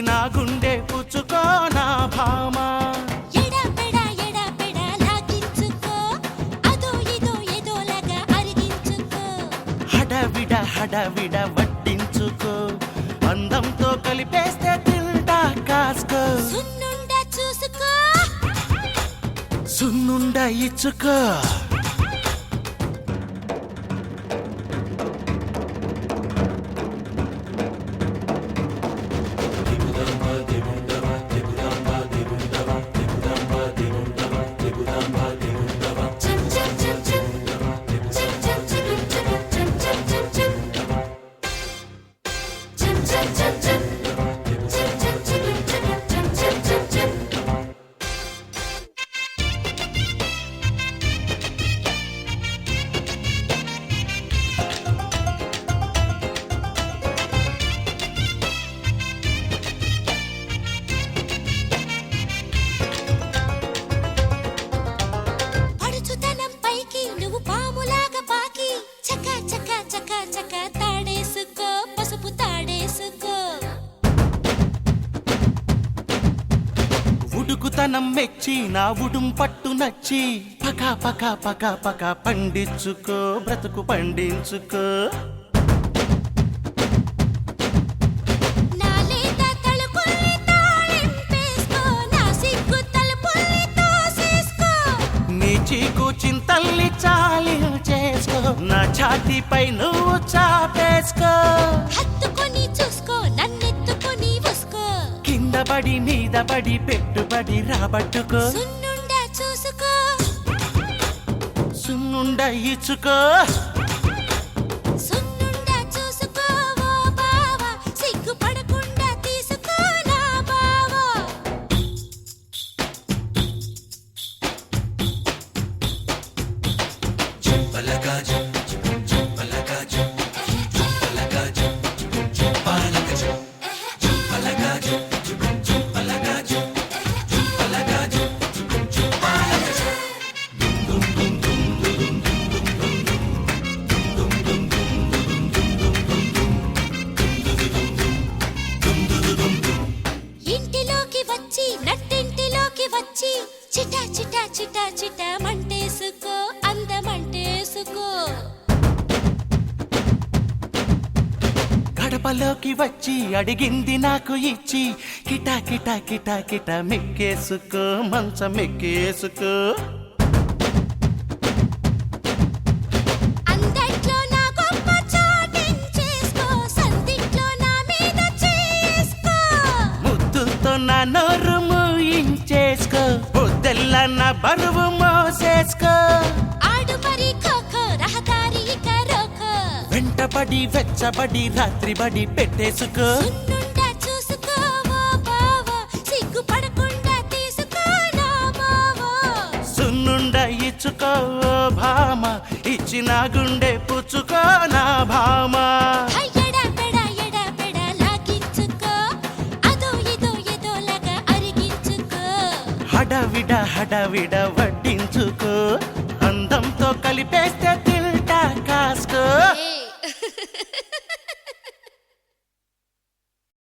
ఇచ్చిన గుండె పుచ్చుకో నా భామ హడవిడ హడవిడ వడ్డించుకో అందంతో కలిపేస్తే తింటా కాసుకో సున్నుండ ఇచ్చుకో ఉడుకుతనం మెచ్చి నా ఉడుం పట్టు నచ్చి పక పక పక పక పండించుకో బ్రతుకు పండించుకో నీ చీకు చింతల్ని చాలి చేసుకో నా ఛాతీపై నువ్వు చాపేసుకో కిందపడి మీదపడి పెట్టుబడి రాబట్టుకో సున్నుండ ఇచ్చుకో చిటా చిటా చిటా చిటా మంటేసుకో అందమంటేసుకో గడపలోకి వచ్చి అడిగింది నాకు ఇచ్చి కిటా కిటా కిటా కిటా మెక్కేసుకో మంచం మెక్కేసుకో ముద్దులతో నా నోరు మూయించేసుకో పొద్దెల్లా నా బరువు మోసేసుకో వెంటపడి వెచ్చబడి రాత్రి బడి పెట్టేసుకో సున్నుండ ఇచ్చుకో భామ ఇచ్చిన గుండె పుచ్చుకో నా భామ హడవిడ హడవిడ వడ్డించుకో అందంతో కలిపేస్తే